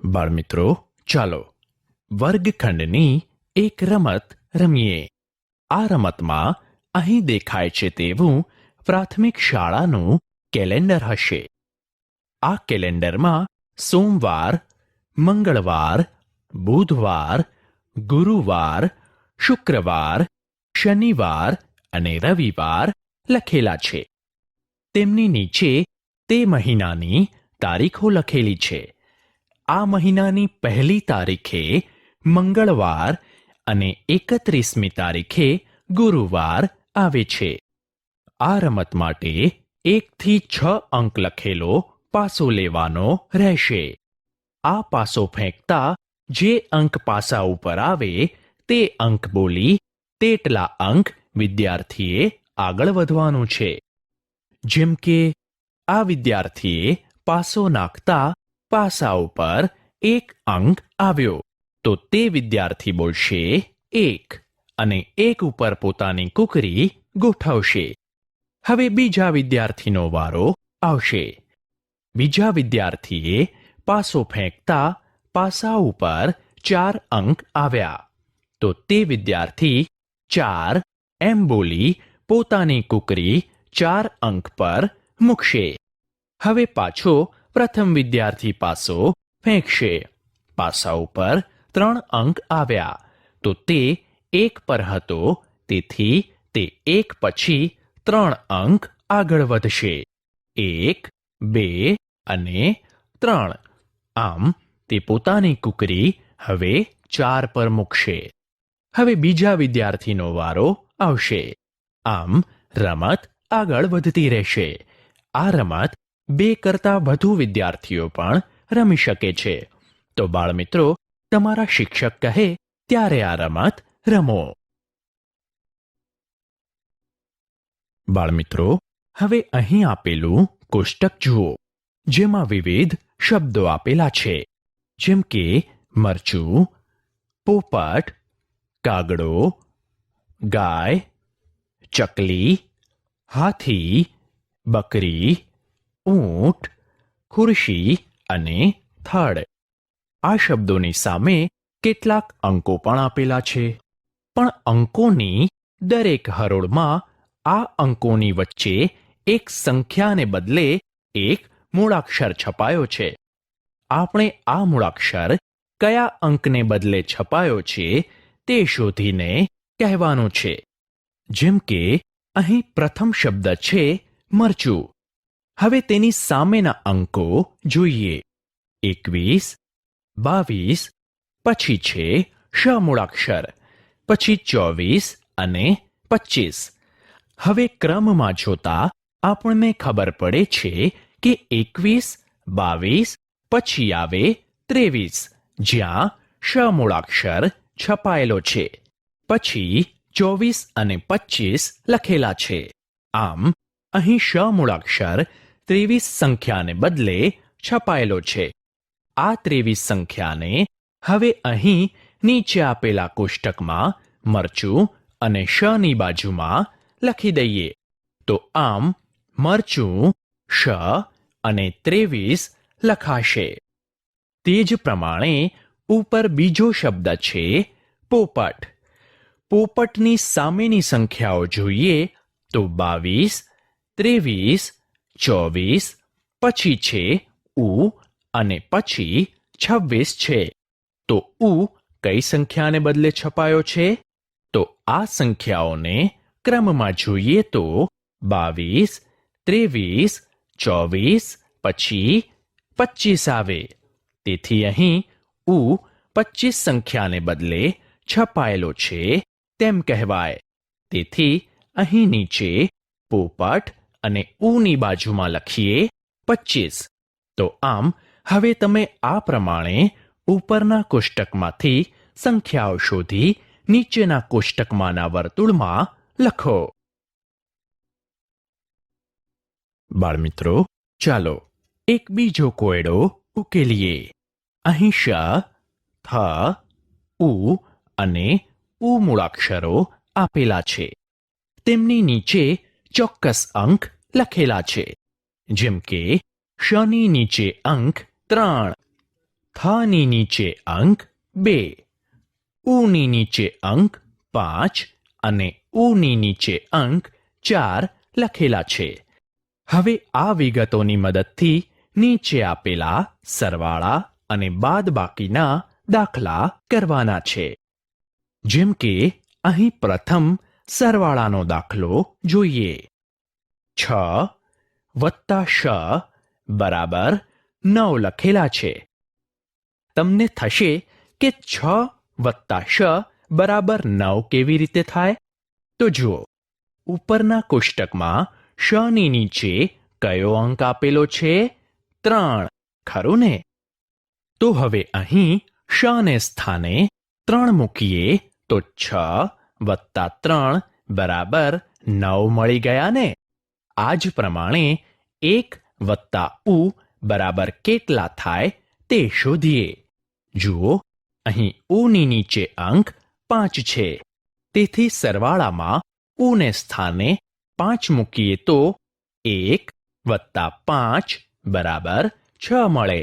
બાળમિત્રો, ચાલો વર્ગખંડની એક રમત રમીએ. આ રમતમાં અહીં દેખાય છે તેવું પ્રાથમિક શાળાનું કેલેન્ડર હશે. આ કેલેન્ડરમાં સોમવાર, મંગળવાર, બુધવાર, ગુરુવાર, શુક્રવાર, શનિવાર અને રવિવાર લખેલા છે. તેમની નીચે તે મહિનાની તારીખો લખેલી છે. આ મહિનાની પહેલી તારીખે મંગળવાર અને 31મી તારીખે ગુરુવાર આવે છે. આ રમત માટે 1 થી 6 અંક લખેલો પાસો લેવાનો રહેશે. આ પાસો ફેંકતા જે અંક પાસા ઉપર આવે તે અંક બોલી તેટલા અંક વિદ્યાર્થીએ આગળ વધવાનું છે. જેમ કે આ વિદ્યાર્થીએ પાસો નાખતા પાસા ઉપર 1 અંક આવ્યો તો તે વિદ્યાર્થી બોલશે 1 અને 1 ઉપર પોતાની કુકરી ગોઠવશે. હવે બીજા વિદ્યાર્થીનો વારો આવશે. બીજા વિદ્યાર્થીએ પાસો ફેંકતા પાસા ઉપર 4 અંક આવ્યા તો તે વિદ્યાર્થી 4 એમ બોલી પોતાની કુકરી 4 અંક પર મૂકશે. હવે પાછો પ્રથમ વિદ્યાર્થી પાસો ફેંકશે. પાસા ઉપર 3 અંક આવ્યા તો તે 1 પર હતો, તેથી તે 1 પછી 3 અંક આગળ વધશે. 1, 2 અને 3. આમ તે પોતાની કુકરી હવે 4 પર મૂકશે. હવે બીજા વિદ્યાર્થીનો વારો આવશે. આમ રમત આગળ વધતી રહેશે. આ રમત 2 કરતાં વધુ વિદ્યાર્થીઓ પણ રમી શકે છે. તો બાળમિત્રો, તમારા શિક્ષક કહે ત્યારે આ રમત રમો. બાળમિત્રો, હવે અહીં આપેલું કોષ્ટક જુઓ, જેમાં વિવિધ શબ્દો આપેલા છે, જેમ કે મરચું, પોપટ, કાગડો, ગાય, ચકલી, હાથી, બકરી, ઊંટ, ખુરશી અને થડ. આ શબ્દોની સામે કેટલાક અંકો પણ આપેલા છે, પણ અંકોની દરેક હરોળમાં આ અંકોની વચ્ચે એક સંખ્યાને બદલે એક મૂળાક્ષર છપાયો છે. આપણે આ મૂળાક્ષર કયા અંકને બદલે છપાયો છે તે શોધીને કહેવાનું છે. જેમ કે અહીં પ્રથમ શબ્દ છે મરચું. હવે તેની સામેના અંકો જોઈએ. 21, 22, પછી છે શ મૂળાક્ષર, પછી 24 અને 25. હવે ક્રમમાં જોતા આપણને ખબર પડે છે કે 21, 22 પછી આવે 23, જ્યાં શ મૂળાક્ષર છપાયેલો છે. પછી 24 અને 25 લખેલા છે. આમ અહીં શ મૂળાક્ષર 23 સંખ્યાને બદલે છપાયેલો છે. આ 23 સંખ્યાને હવે અહીં નીચે આપેલા કોષ્ટકમાં મરચું અને શની બાજુમાં લખી દઈએ. તો આમ મરચું શ અને 23 લખાશે. તે જ પ્રમાણે ઉપર બીજો શબ્દ છે પોપટ. પોપટની સામેની સંખ્યાઓ જોઈએ તો 22, 23, 24, પછી છે ઉ અને પછી 26 છે. તો ઉ કઈ સંખ્યાને બદલે છપાયો છે? તો આ સંખ્યાઓને ક્રમમાં જોઈએ તો 22, 23, 24 પછી 25 આવે. તેથી અહીં ઉ 25 સંખ્યાને બદલે છપાયેલો છે તેમ કહેવાય. તેથી અહીં નીચે પોપટ અને ઉની બાજુમાં લખીએ 25. તો આમ હવે તમે આ પ્રમાણે ઉપરના કોષ્ટકમાંથી સંખ્યાઓ શોધી નીચેના કોષ્ટકમાંના વર્તુળમાં લખો. બાળમિત્રો, ચાલો એક બીજો કોયડો ઉકેલીએ. અહીં શ, થ, ઉ અને ઉ મૂળાક્ષરો આપેલા છે. તેમની નીચે ચોક્કસ અંક લખેલા છે. જેમ કે શની નીચે અંક 3, થની નીચે અંક 2, ઉની નીચે અંક 5 અને ઉની નીચે અંક 4 લખેલા છે. હવે આ વિગતોની મદદથી નીચે આપેલા સરવાળા અને બાદબાકીના દાખલા કરવાના છે. જેમ કે અહીં પ્રથમ સરવાળાનો દાખલો જોઈએ. 6 વત્તા શ બરાબર 9 લખેલા છે. તમને થશે કે 6 વત્તા શ બરાબર 9 કેવી રીતે થાય? તો જુઓ, ઉપરના કોષ્ટકમાં શની નીચે કયો અંક આપેલો છે? 3, ખરું ને? તો હવે અહીં શને સ્થાને 3 મૂકીએ તો 6 વત્તા 3 બરાબર 9 મળી ગયા ને? આ જ પ્રમાણે 1 વત્તા ઉ બરાબર કેટલા થાય તે શોધીએ. જુઓ, અહીં ઉની નીચે અંક 5 છે. તેથી સરવાળામાં ઉને સ્થાને 5 મૂકીએ તો 1 વત્તા 5 બરાબર 6 મળે.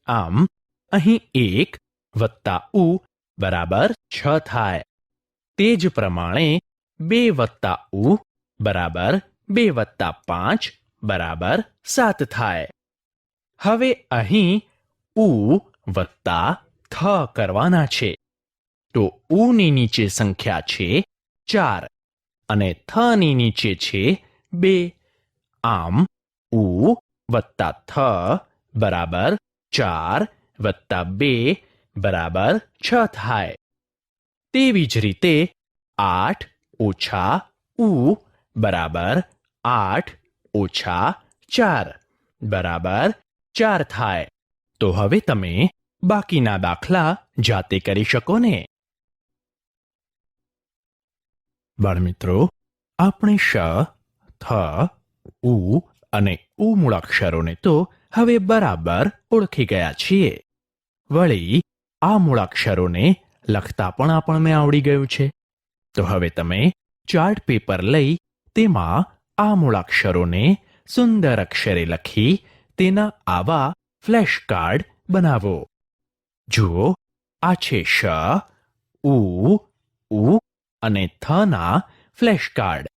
આમ અહીં 1 વત્તા ઉ બરાબર 6 થાય. તે જ પ્રમાણે 2 વત્તા ઉ બરાબર 2 વત્તા 5 બરાબર 7 થાય. હવે અહીં ઉ વત્તા થ કરવાના છે. તો ઉની નીચે સંખ્યા છે 4 અને થની નીચે છે 2. આમ ઉ વત્તા થ બરાબર 4 વત્તા 2 બરાબર 6 થાય. તેવી જ રીતે 8 ઓછા ઉ બરાબર 8 ઓછા 4 બરાબર 4 થાય. તો હવે તમે બાકીના દાખલા જાતે કરી શકો ને? બાળમિત્રો, આપણે શ, થ, ઉ અને ઉ મૂળાક્ષરોને તો હવે બરાબર ઓળખી ગયા છીએ. વળી આ મૂળાક્ષરોને લખતા પણ આપણને આવડી ગયું છે. તો હવે તમે ચાર્ટ પેપર લઈ તેમાં આ મૂળાક્ષરોને સુંદર અક્ષરે લખી તેના આવા ફ્લેશ કાર્ડ બનાવો. જુઓ, આ છે શ, ઉ અને થના ફ્લેશ કાર્ડ.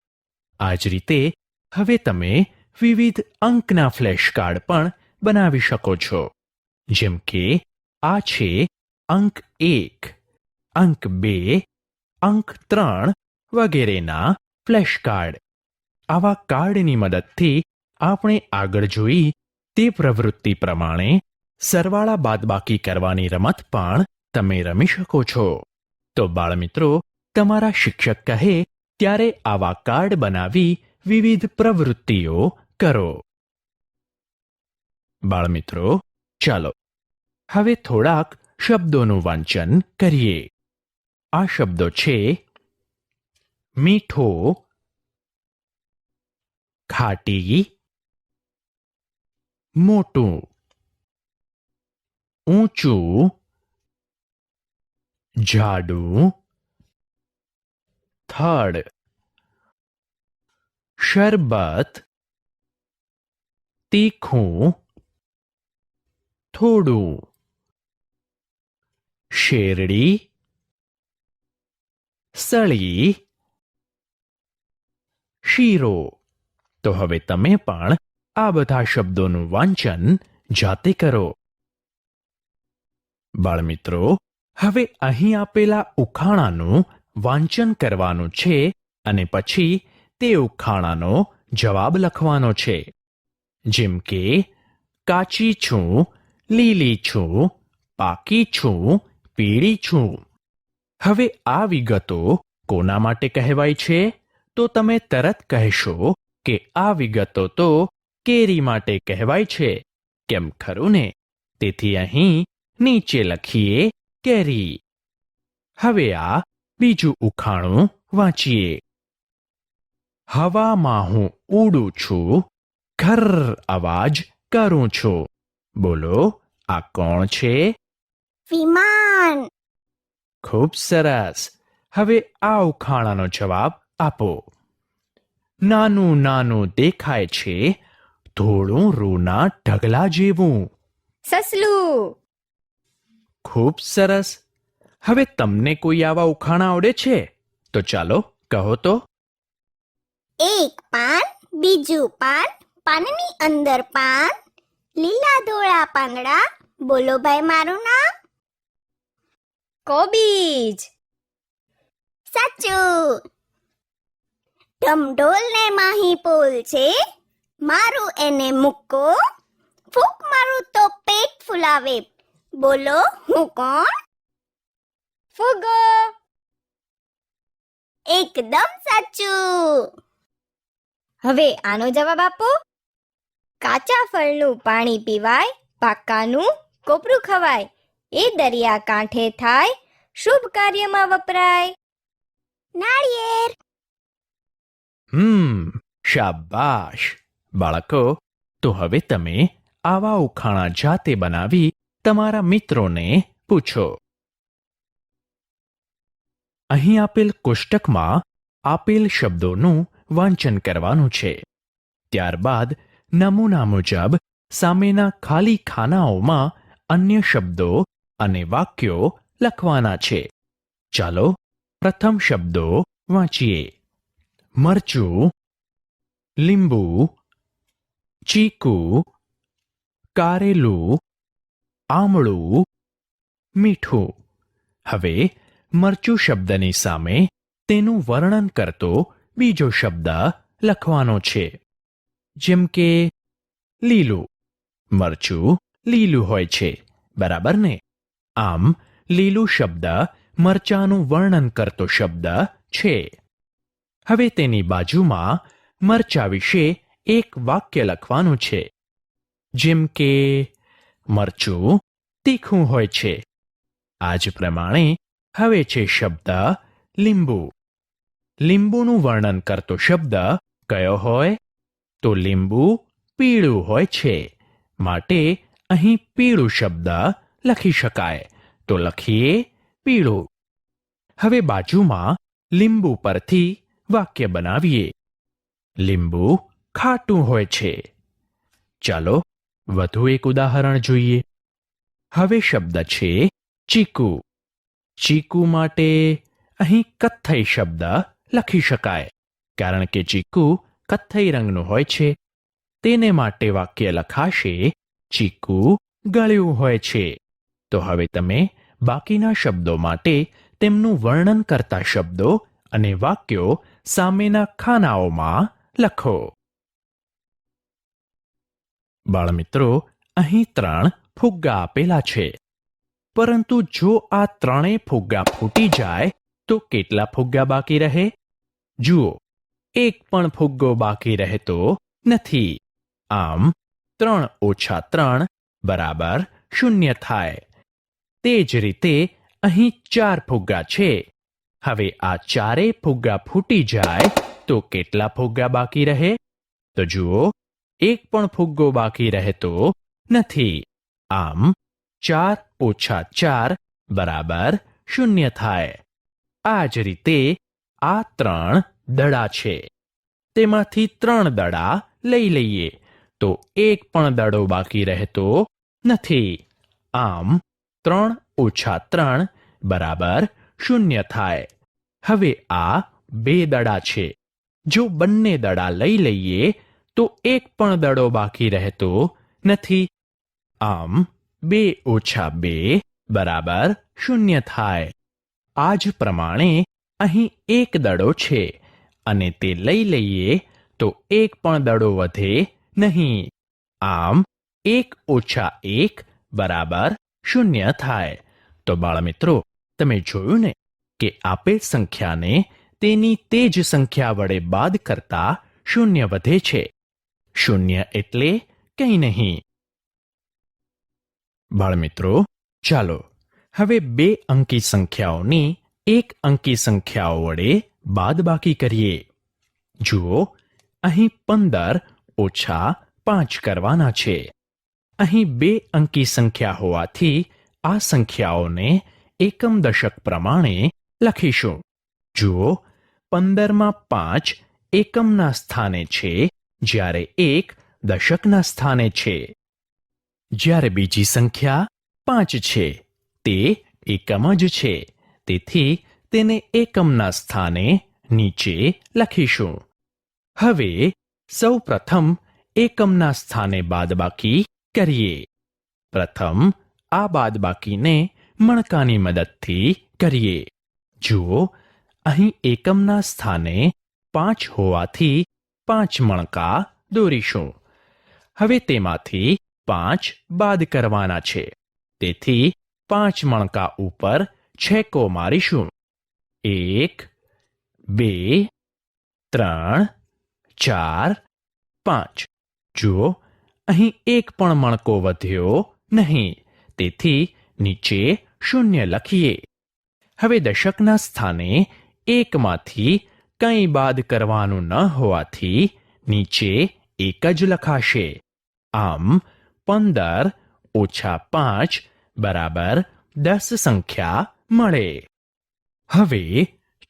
આ જ રીતે હવે તમે વિવિધ અંકના ફ્લેશ કાર્ડ પણ બનાવી શકો છો. જેમ કે આ છે અંક 1, અંક 2, અંક 3 વગેરેના ફ્લેશ કાર્ડ. આવા કાર્ડની મદદથી આપણે આગળ જોઈ તે પ્રવૃત્તિ પ્રમાણે સરવાળા બાદબાકી કરવાની રમત પણ તમે રમી શકો છો. તો બાળમિત્રો, તમારા શિક્ષક કહે ત્યારે આવા કાર્ડ બનાવી વિવિધ પ્રવૃત્તિઓ કરો. બાળમિત્રો, ચાલો હવે થોડાક શબ્દોનું વાંચન કરીએ. આ શબ્દો છે મીઠો, ખાટી, મોટું, ઊંચું, જાડું, થડ, શરબત, તીખું, થોડું, શેરડી, સળી, શીરો. તો હવે તમે પણ આ બધા શબ્દોનું વાંચન જાતે કરો. બાળમિત્રો, હવે અહીં આપેલા ઉખાણાનું વાંચન કરવાનું છે અને પછી તે ઉખાણાનો જવાબ લખવાનો છે. જેમ કે કાચી છું, લીલી છું, પાકી છું, પીળી છું. હવે આ વિગતો કોના માટે કહેવાય છે? તો તમે તરત કહેશો કે આ વિગતો તો કેરી માટે કહેવાય છે. કેમ, ખરું ને? તેથી અહીં નીચે લખીએ કેરી. હવે આ બીજું ઉખાણું વાંચીએ. હવામાં હું ઉડું છું, ઘર અવાજ કરું છું. બોલો, આ કોણ છે? વિમાન. ખૂબ સરસ. હવે આ ઉખાણાનો જવાબ આપો. નાનું નાનું દેખાય છે, થોડું રૂના ઢગલા જેવું. સસલું. ખૂબ સરસ. હવે તમને કોઈ આવા ઉખાણા આવડે છે? તો ચાલો કહો તો. એક પાન બીજું પાન પાનની અંદર પાન લીલા ધોળા પાંદડા બોલો ભાઈ મારું નામ કોબીજ. સાચું. ઢમઢોલ ને માહી પોલ છે મારું એને મૂકો ફૂક મારું તો પેટ ફૂલાવે બોલો હું કોણ ફુગ્ગો. એકદમ સાચું. હવે આનો જવાબ આપો. કાચા ફળનું પાણી પીવાય, પાકાનું કોપરું ખવાય, એ દરિયા કાંઠે થાય, શુભ કાર્યમાં વપરાય. નાળિયેર. શાબાશ. બાળકો, તો હવે તમે આવા ઉખાણા જાતે બનાવી તમારા મિત્રોને પૂછો. અહીં આપેલ કોષ્ટકમાં આપેલ શબ્દોનું વાંચન કરવાનું છે. ત્યારબાદ નમૂના મુજબ સામેના ખાલી ખાનાઓમાં અન્ય શબ્દો અને વાક્યો લખવાના છે. ચાલો પ્રથમ શબ્દો વાંચીએ. મરચું, લીંબુ, ચીકુ, કારેલું, આમળું, મીઠું. હવે મરચું શબ્દની સામે તેનું વર્ણન કરતો બીજો શબ્દ લખવાનો છે. જેમ કે લીલું. મરચું લીલું હોય છે, બરાબર ને? આમ લીલું શબ્દ મરચાનું વર્ણન કરતો શબ્દ છે. હવે તેની બાજુમાં મરચા વિશે એક વાક્ય લખવાનું છે. જેમ કે મરચું તીખું હોય છે. આ જ પ્રમાણે હવે છે શબ્દ લીંબુ. લીંબુનું વર્ણન કરતો શબ્દ કયો હોય? તો લીંબુ પીળું હોય છે, માટે અહીં પીળું શબ્દ લખી શકાય. તો લખીએ પીળું. હવે બાજુમાં લીંબુ પરથી વાક્ય બનાવીએ. લીંબુ ખાટું હોય છે. ચાલો વધુ એક ઉદાહરણ જોઈએ. હવે શબ્દ છે ચીકુ. ચીકુ માટે અહીં કથ્થઈ શબ્દ લખી શકાય, કારણ કે ચીકુ કથ્થઈ રંગનું હોય છે. તેને માટે વાક્ય લખાશે ચીકુ ગળ્યું હોય છે. તો હવે તમે બાકીના શબ્દો માટે તેમનું વર્ણન કરતા શબ્દો અને વાક્યો સામેના ખાનાઓમાં લખો. બાળમિત્રો, અહીં 3 ફુગ્ગા આપેલા છે. પરંતુ જો આ 3 ફુગ્ગા ફૂટી જાય તો કેટલા ફુગ્ગા બાકી રહે? જુઓ, એક પણ ફુગ્ગો બાકી રહેતો નથી. આમ 3 ઓછા 3 બરાબર 0 થાય. તે જ રીતે અહીં 4 ફુગ્ગા છે. હવે આ 4 ફુગ્ગા ફૂટી જાય તો કેટલા ફુગ્ગા બાકી રહે? તો જુઓ, એક પણ ફુગ્ગો બાકી રહેતો નથી. આમ 4 ઓછા 4 બરાબર 0 થાય. આ જ રીતે આ 3 દડા છે. તેમાંથી 3 દડા લઈ લઈએ તો એક પણ દડો બાકી રહેતો નથી. આમ 3 ઓછા 3 બરાબર 0 થાય. હવે આ 2 દડા છે. જો બંને દડા લઈ લઈએ તો એક પણ દડો બાકી રહેતો નથી. આમ 2 ઓછા 2 બરાબર 0 થાય. આ જ પ્રમાણે અહીં એક દડો છે અને તે લઈ લઈએ તો એક પણ દડો વધે નહીં. આમ 1 ઓછા 1 બરાબર 0 થાય. તો બાળમિત્રો, તમે જોયું ને કે આપેલ સંખ્યાને તેની તે જ સંખ્યા વડે બાદ કરતા 0 વધે છે. 0 એટલે કંઈ નહીં. બાળમિત્રો, ચાલો હવે 2 અંકી સંખ્યાઓની 1 અંકી સંખ્યાઓ વડે બાદબાકી કરીએ. જુઓ, અહીં 15 ઓછા 5 કરવાના છે. અહીં 2 અંકી સંખ્યા હોવાથી આ સંખ્યાઓને એકમ દશક પ્રમાણે લખીશું. જુઓ, 15માં 5 એકમના સ્થાને છે, જ્યારે 1 દશકના સ્થાને છે. જ્યારે બીજી સંખ્યા 5 છે, તે એકમ જ છે, તેથી તેને એકમના સ્થાને નીચે લખીશું. હવે સૌ પ્રથમ એકમના સ્થાને બાદબાકી કરીએ. પ્રથમ આ બાદબાકીને મણકાની મદદથી કરીએ. જુઓ, અહીં એકમના સ્થાને 5 હોવાથી 5 મણકા દોરીશું. હવે તેમાંથી 5 બાદ કરવાના છે, તેથી 5 મણકા ઉપર છેકો મારીશું. 1 2 3 4 5. જુઓ, અહીં એક પણ મણકો વધ્યો નહીં, તેથી નીચે 0 લખીએ. હવે દશકના સ્થાને એકમાંથી કંઈ બાદ કરવાનું ન હોવાથી નીચે 1 જ લખાશે. આમ 15 ઓછા 5 બરાબર 10 સંખ્યા મળે. હવે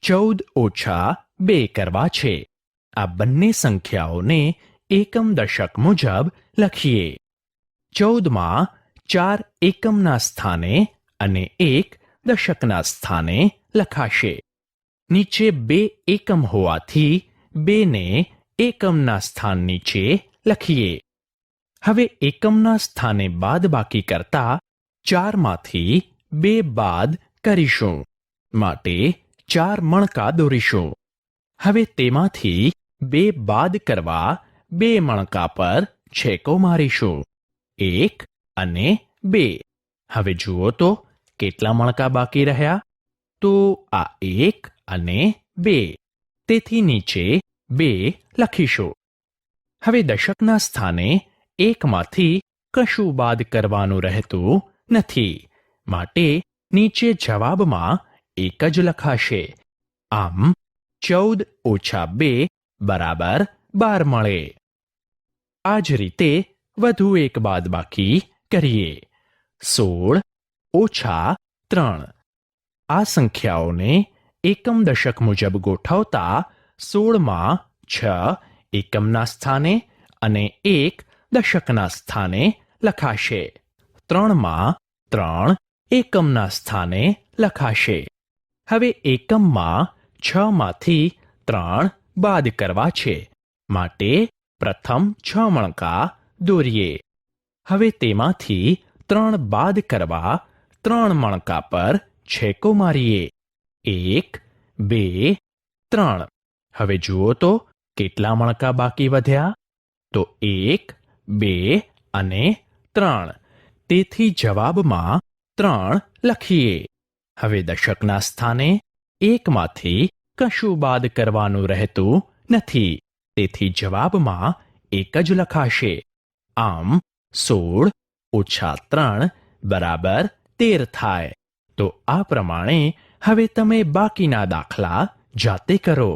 14 ઓછા 2 કરવા છે. આ બંને સંખ્યાઓને એકમ દશક મુજબ લખીએ. 14માં 4 એકમના સ્થાને અને 1 દશકના સ્થાને લખાશે. નીચે 2 એકમ હોવાથી 2 ને એકમના સ્થાન નીચે લખીએ. હવે એકમના સ્થાને બાદબાકી કરતા 4માંથી 2 બાદ કરીશું, માટે 4 મણકા દોરીશું. હવે તેમાંથી 2 બાદ કરવા 2 મણકા પર છેકો મારીશું. 1 અને 2. હવે જુઓ તો કેટલા મણકા બાકી રહ્યા? તો આ 1 અને 2, તેથી નીચે 2 લખીશું. હવે દશકના સ્થાને એકમાંથી કશું બાદ કરવાનું રહેતું નથી, માટે નીચે જવાબમાં 1 જ લખાશે. આમ 14 ઓછા 2 બરાબર 12 મળે. આ જ રીતે વધુ એક બાદબાકી કરીએ. 16 ઓછા 3. આ સંખ્યાઓને એકમ દશક મુજબ ગોઠવતા 16માં 6 એકમના સ્થાને અને 1 દશકના સ્થાને લખાશે. 3માં 3 એકમના સ્થાને લખાશે. હવે એકમમાં 6માંથી 3 બાદ કરવા છે, માટે પ્રથમ 6 મણકા દોરીએ. હવે તેમાંથી 3 બાદ કરવા 3 મણકા પર છેકો મારીએ. 1 2 3. હવે જુઓ તો કેટલા મણકા બાકી વધ્યા? તો 1 2 અને 3, તેથી જવાબમાં 3 લખીએ. હવે દશકના સ્થાને એકમાંથી કશું બાદ કરવાનું રહેતું નથી, તેથી જવાબમાં 1 જ લખાશે. આમ 16 ઓછા 3 બરાબર 13 થાય. તો આ પ્રમાણે હવે તમે બાકીના દાખલા જાતે કરો.